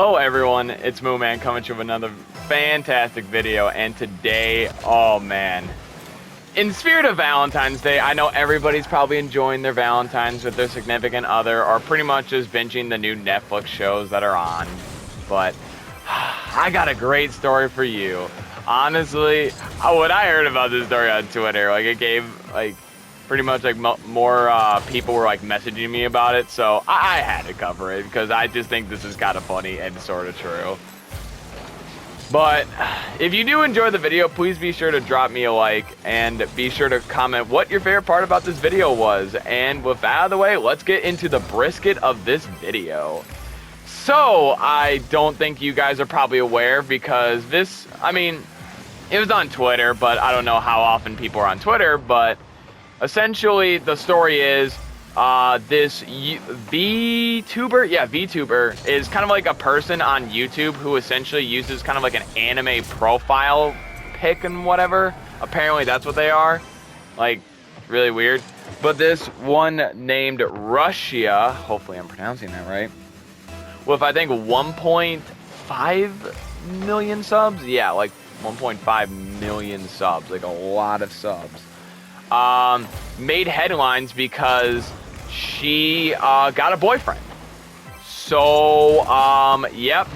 Hello everyone, it's Mooman coming to you with another fantastic video, and today, oh man. In the spirit of Valentine's Day, I know everybody's probably enjoying their Valentines with their significant other, or pretty much just binging the new Netflix shows that are on. But, I got a great story for you. Honestly, when I heard about this story on Twitter, it gave, pretty much more people were messaging me about it, so I had to cover it because I just think this is kind of funny and sort of true. But if you do enjoy the video, please be sure to drop me a like and be sure to comment what your favorite part about this video was. And with that out of the way, let's get into the brisket of this video. So I don't think you guys are probably aware because this, it was on Twitter, but I don't know how often people are on Twitter, but essentially, the story is this VTuber is kind of like a person on YouTube who essentially uses kind of like an anime profile pic and whatever. Apparently, that's what they are. Really weird. But this one named Rushia, hopefully I'm pronouncing that right, with I think 1.5 million subs. Yeah, 1.5 million subs, a lot of subs. Made headlines because she got a boyfriend. So yep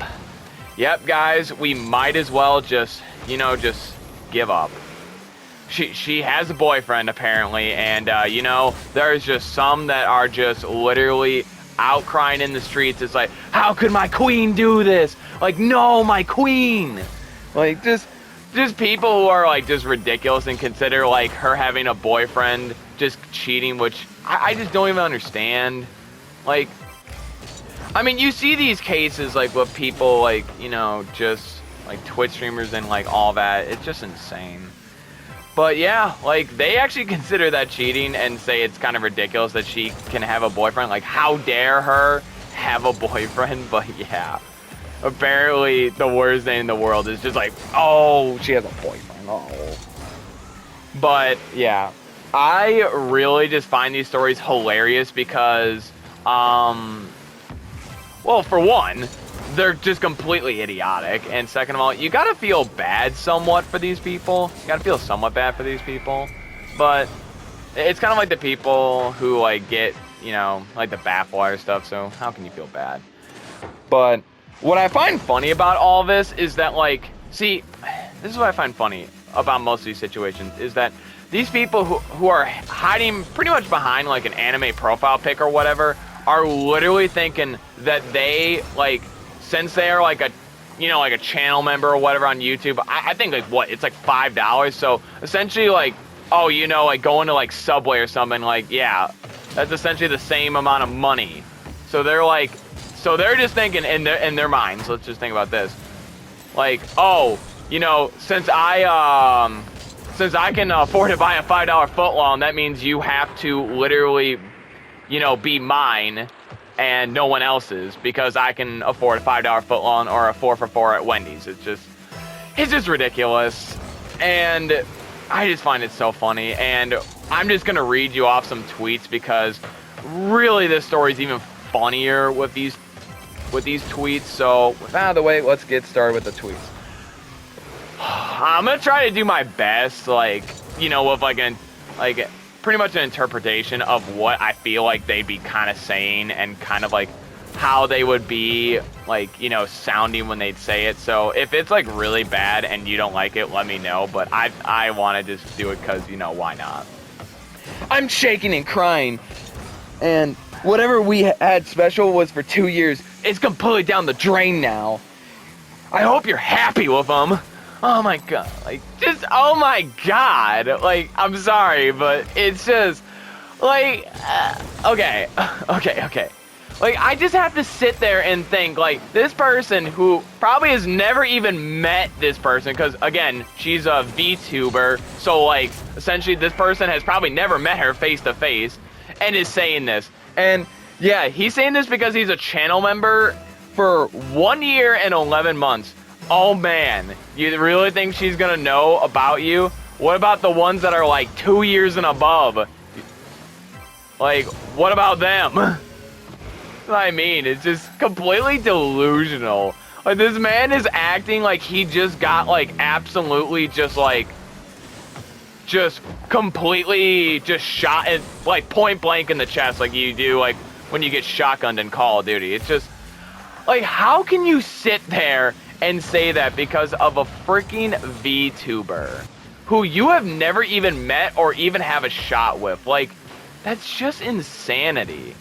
guys, we might as well just give up. She has a boyfriend apparently, and there's just some that are just literally out crying in the streets. It's like, how could my queen do this? No, my queen. Just people who are just ridiculous and consider her having a boyfriend just cheating, which I just don't even understand. You see these cases with people just Twitch streamers and all that. It's just insane. But yeah, they actually consider that cheating and say it's kind of ridiculous that she can have a boyfriend. How dare her have a boyfriend? But yeah. Apparently, the worst thing in the world is just oh, she has a boyfriend. Oh. But, yeah. I really just find these stories hilarious because, well, for one, they're just completely idiotic. And second of all, you gotta feel bad somewhat for these people. You gotta feel somewhat bad for these people. But it's kind of like the people who, get, the bathwater stuff. So, how can you feel bad? But what I find funny about all this is that, see, this is what I find funny about most of these situations, is that these people who are hiding pretty much behind, an anime profile pic or whatever, are literally thinking that they, since they are, a channel member or whatever on YouTube, I think, what, it's, $5, so, essentially, oh, going to, Subway or something, yeah, that's essentially the same amount of money. So they're, so they're just thinking in their minds, let's just think about this. Oh, since I can afford to buy a $5 footlong, that means you have to literally, be mine and no one else's because I can afford a $5 footlong or a 4 for 4 at Wendy's. It's just ridiculous. And I just find it so funny. And I'm just going to read you off some tweets because really this story's even funnier with these tweets. So with that out of the way, let's get started with the tweets. I'm gonna try to do my best, with pretty much an interpretation of what I feel they'd be kind of saying and kind of how they would be sounding when they'd say it. So if it's really bad and you don't like it, let me know. But I want to just do it because why not? I'm shaking and crying, and whatever we had special was for 2 years. It's completely down the drain now. I hope you're happy with them. Oh my god. Oh my god. I'm sorry, but it's just, okay. I just have to sit there and think, this person who probably has never even met this person, because, again, she's a VTuber, so, essentially this person has probably never met her face-to-face, and is saying this. And yeah, he's saying this because he's a channel member for 1 year and 11 months. Oh man, you really think she's gonna know about you? What about the ones that are 2 years and above? What about them? what I mean. It's just completely delusional. Like, this man is acting like he just got, like, absolutely just, like, just completely just shot at, like, point blank in the chest like you do, like, when you get shotgunned in Call of Duty. It's just, like, how can you sit there and say that because of a freaking VTuber who you have never even met or even have a shot with? Like, that's just insanity.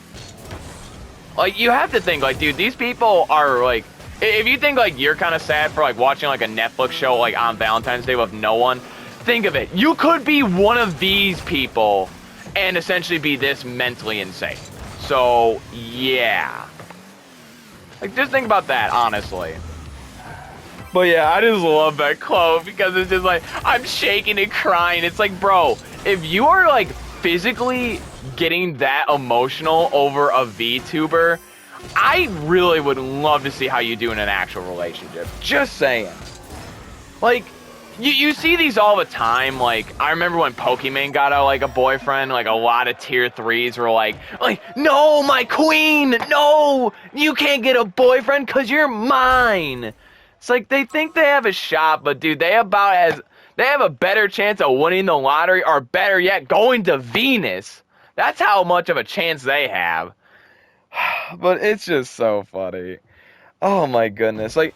Like, you have to think, like, dude, these people are, like, if you think, like, you're kind of sad for, like, watching, like, a Netflix show, like, on Valentine's Day with no one, think of it. You could be one of these people and essentially be this mentally insane. So, yeah. Like, just think about that, honestly. But, yeah, I just love that quote because it's just, like, I'm shaking and crying. It's like, bro, if you are, like, physically getting that emotional over a VTuber, I really would love to see how you do in an actual relationship. Just saying. Like, you see these all the time. Like, I remember when Pokemon got a boyfriend, like, a lot of tier 3s were like, no, my queen, no, you can't get a boyfriend because you're mine. It's like, they think they have a shot, but, dude, they have a better chance of winning the lottery, or better yet, going to Venus. That's how much of a chance they have. But it's just so funny. Oh my goodness. Like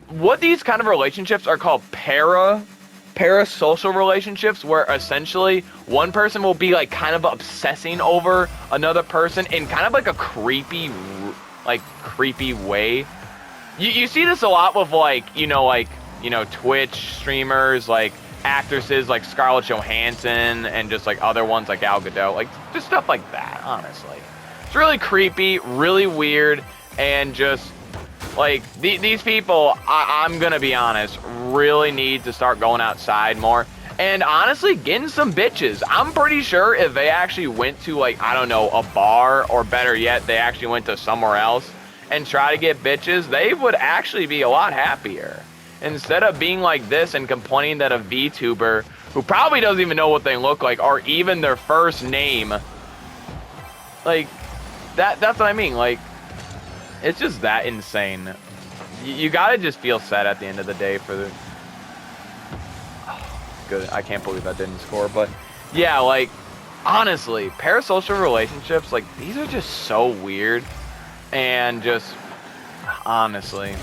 what these kind of relationships are called parasocial relationships, where essentially one person will be like kind of obsessing over another person in kind of like a creepy way. You see this a lot with Twitch streamers, like actresses like Scarlett Johansson and just like other ones like Gal Gadot, like just stuff like that, honestly. It's really creepy, really weird, and just, like, these people, I'm gonna be honest, really need to start going outside more. And honestly, getting some bitches. I'm pretty sure if they actually went to, like, I don't know, a bar, or better yet, they actually went to somewhere else and try to get bitches, they would actually be a lot happier. Instead of being like this and complaining that a VTuber, who probably doesn't even know what they look like, or even their first name, like, that's what I mean. Like, it's just that insane. You gotta just feel sad at the end of the day for the... Oh, good. I can't believe that didn't score. But, yeah, like, honestly, parasocial relationships, like, these are just so weird. And just, honestly,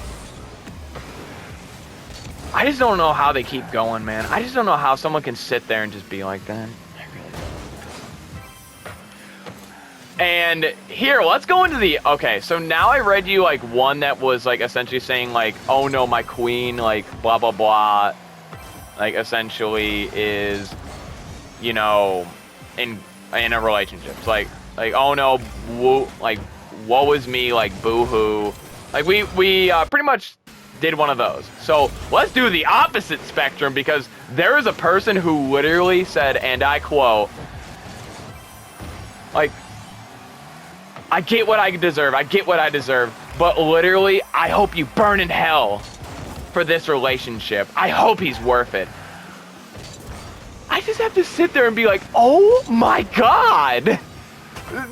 I just don't know how they keep going, man. I just don't know how someone can sit there and just be like that. And here, let's go into the... Okay, so now I read you, like, one that was, like, essentially saying, like, oh, no, my queen, like, blah, blah, blah, like, essentially is, you know, in a relationship. It's like, oh, no, woe is me, like, boo-hoo. Like, we pretty much did one of those. So, let's do the opposite spectrum, because there is a person who literally said, and I quote, like, I get what I deserve, but literally, I hope you burn in hell for this relationship. I hope he's worth it. I just have to sit there and be like, oh my god!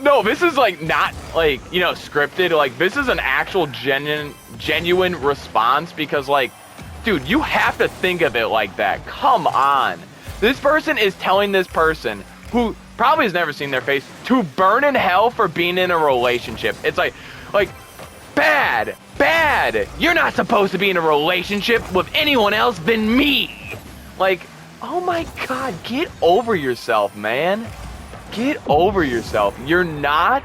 No, this is, like, not, like, you know, scripted. Like, this is an actual genuine response, because, like, dude, you have to think of it like that. Come on. This person is telling this person, who probably has never seen their face, to burn in hell for being in a relationship. It's like, bad. You're not supposed to be in a relationship with anyone else than me. Like, oh my god, get over yourself, man. Get over yourself. You're not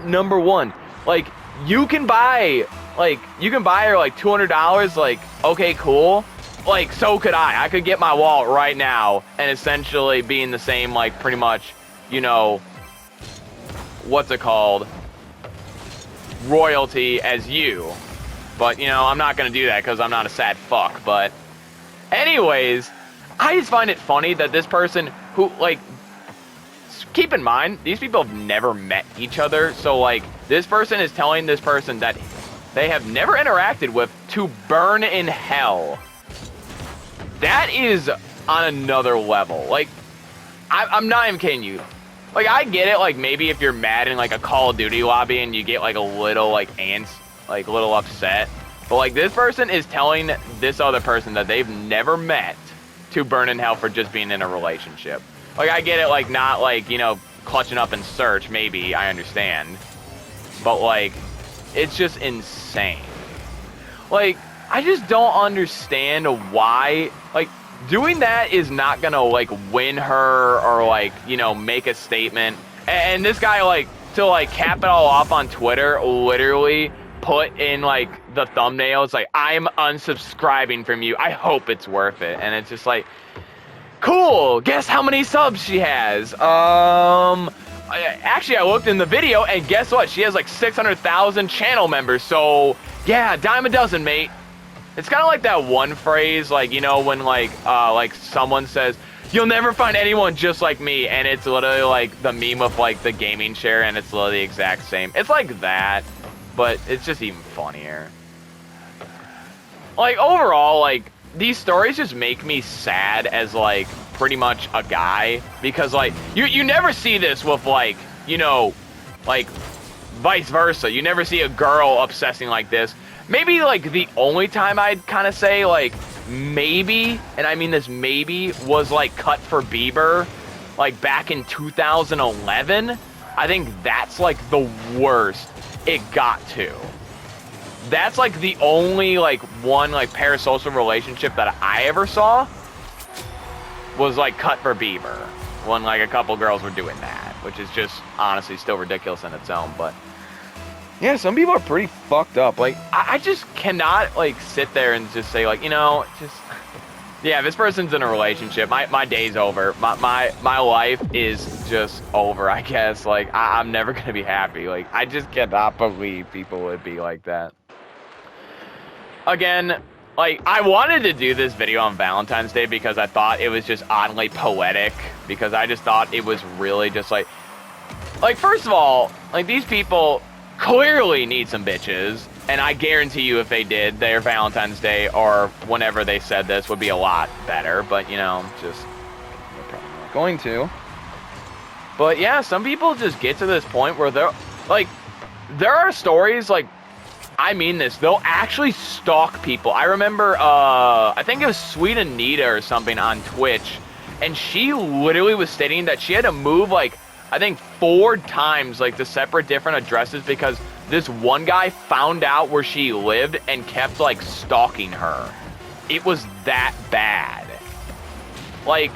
number one. Like, you can buy her like $200, like, okay, cool. Like, so could I. I could get my wallet right now and essentially be in the same, like, pretty much, you know, what's it called? Royalty as you. But, you know, I'm not gonna do that because I'm not a sad fuck. But anyways, I just find it funny that this person who, like, keep in mind, these people have never met each other. So, like, this person is telling this person that they have never interacted with to burn in hell. That is on another level. Like, I'm not even kidding you. Like, I get it, like, maybe if you're mad in, like, a Call of Duty lobby and you get, like, a little, like, little upset. But, like, this person is telling this other person that they've never met to burn in hell for just being in a relationship. Like, I get it, like, not, like, you know, clutching up in search, maybe, I understand. But, like, it's just insane. Like, I just don't understand why, like, doing that is not gonna, like, win her or, like, you know, make a statement. And this guy, like, to, like, cap it all off on Twitter, literally put in, like, the thumbnail, it's like, I'm unsubscribing from you. I hope it's worth it. And it's just like, cool, guess how many subs she has? Actually, I looked in the video, and guess what? She has, like, 600,000 channel members, so, yeah, dime a dozen, mate. It's kind of like that one phrase, like, you know, when, like someone says, you'll never find anyone just like me, and it's literally, like, the meme of, like, the gaming chair, and it's literally the exact same. It's like that, but it's just even funnier. Like, overall, like, these stories just make me sad as, like, pretty much a guy, because, like, you never see this with, like, you know, like, vice versa. You never see a girl obsessing like this. Maybe, like, the only time I'd kind of say, like, maybe, and I mean this maybe, was, like, Cut for Bieber, like, back in 2011. I think that's, like, the worst it got to. That's, like, the only, like, one, like, parasocial relationship that I ever saw was, like, Cut for Bieber, when, like, a couple girls were doing that, which is just, honestly, still ridiculous in its own, but... yeah, some people are pretty fucked up. Like, I just cannot, like, sit there and just say, like, you know, just... yeah, this person's in a relationship. My day's over. My life is just over, I guess. Like, I'm never gonna be happy. Like, I just cannot believe people would be like that. Again, like, I wanted to do this video on Valentine's Day because I thought it was just oddly poetic. Because I just thought it was really just, like, first of all, like, these people... clearly need some bitches, and I guarantee you if they did, their Valentine's Day or whenever they said this would be a lot better, but, you know, just they're probably not going to. But yeah, some people just get to this point where they're, like, there are stories, like, I mean this, they'll actually stalk people. I remember, I think it was Sweet Anita or something on Twitch, and she literally was stating that she had to move, like, I think 4 times, like, to separate different addresses because this one guy found out where she lived and kept, like, stalking her. It was that bad. Like,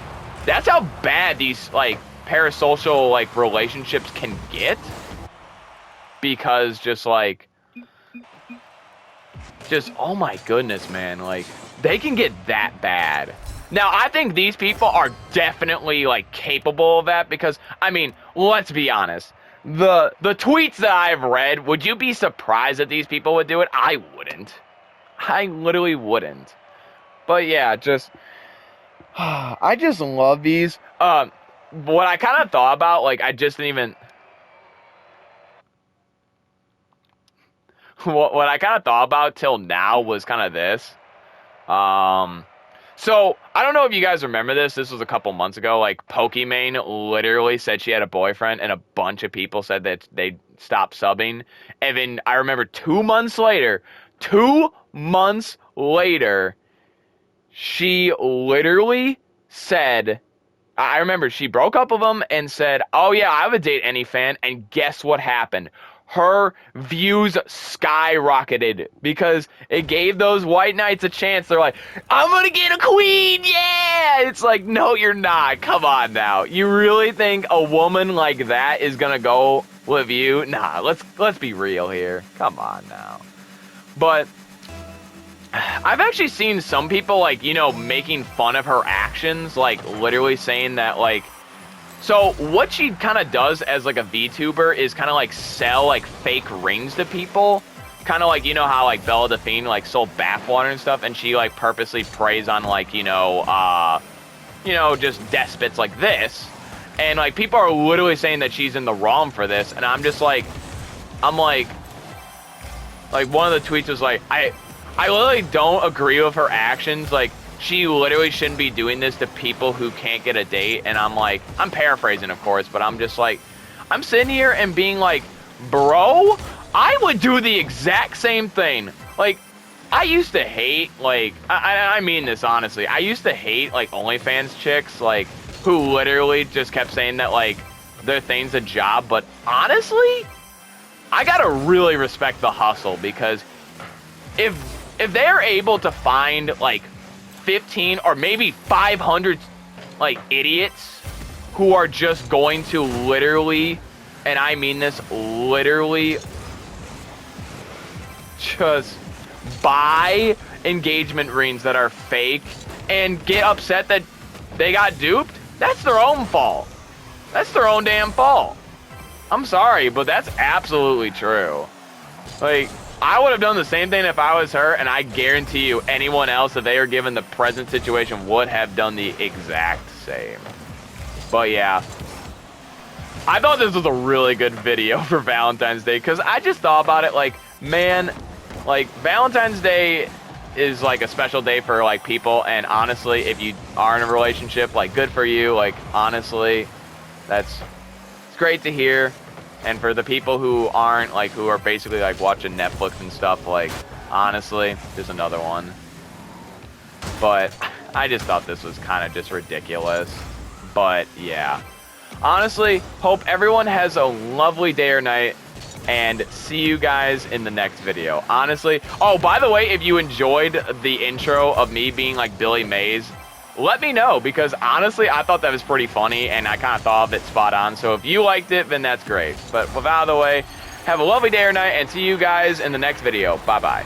that's how bad these, like, parasocial, like, relationships can get. Because just, like, just, oh my goodness, man, like, they can get that bad. Now, I think these people are definitely, like, capable of that because, I mean, let's be honest. The tweets that I've read, would you be surprised that these people would do it? I wouldn't. I literally wouldn't. But, yeah, just... I just love these. What I kind of thought about, like, I just didn't even... what I kind of thought about till now was kind of this. So, I don't know if you guys remember this. This was a couple months ago. Like, Pokimane literally said she had a boyfriend, and a bunch of people said that they stopped subbing. And then I remember 2 months later, she literally said, I remember she broke up with him and said, oh yeah, I would date any fan. And guess what happened? Her views skyrocketed because it gave those white knights a chance. They're like, I'm gonna get a queen, yeah! It's like, no, you're not. Come on now. You really think a woman like that is gonna go with you? Nah, let's be real here. Come on now. But I've actually seen some people, like, you know, making fun of her actions, like, literally saying that, like, so what she kind of does as, like, a VTuber is kind of, like, sell, like, fake rings to people. Kind of like, you know how, like, Bella Delphine, like, sold bathwater and stuff, and she, like, purposely preys on, like, you know, just despots like this. And, like, people are literally saying that she's in the wrong for this, and I'm just like, like, one of the tweets was like, I literally don't agree with her actions. Like, she literally shouldn't be doing this to people who can't get a date. And I'm like, I'm paraphrasing, of course, but I'm just like, I'm sitting here and being like, bro, I would do the exact same thing. Like, I used to hate, like, I mean this honestly, I used to hate, like, OnlyFans chicks, like, who literally just kept saying that, like, their thing's a job. But honestly, I gotta really respect the hustle, because if they're able to find, like, 15 or maybe 500, like, idiots who are just going to literally, and I mean this, literally just buy engagement rings that are fake and get upset that they got duped, that's their own fault. That's their own damn fault. I'm sorry, but that's absolutely true. Like, I would have done the same thing if I was her, and I guarantee you anyone else, if they were given the present situation, would have done the exact same. But yeah, I thought this was a really good video for Valentine's Day, because I just thought about it like, man, like, Valentine's Day is like a special day for like people, and honestly, if you are in a relationship, like, good for you. Like, honestly, it's great to hear. And for the people who aren't, like, who are basically like watching Netflix and stuff, like, honestly, there's another one. But I just thought this was kind of just ridiculous. But yeah, honestly, hope everyone has a lovely day or night, and see you guys in the next video. Honestly, oh, by the way, if you enjoyed the intro of me being like Billy Mays, let me know, because honestly, I thought that was pretty funny, and I kind of thought of it spot on. So if you liked it, then that's great. But with out of the way, have a lovely day or night, and see you guys in the next video. Bye-bye.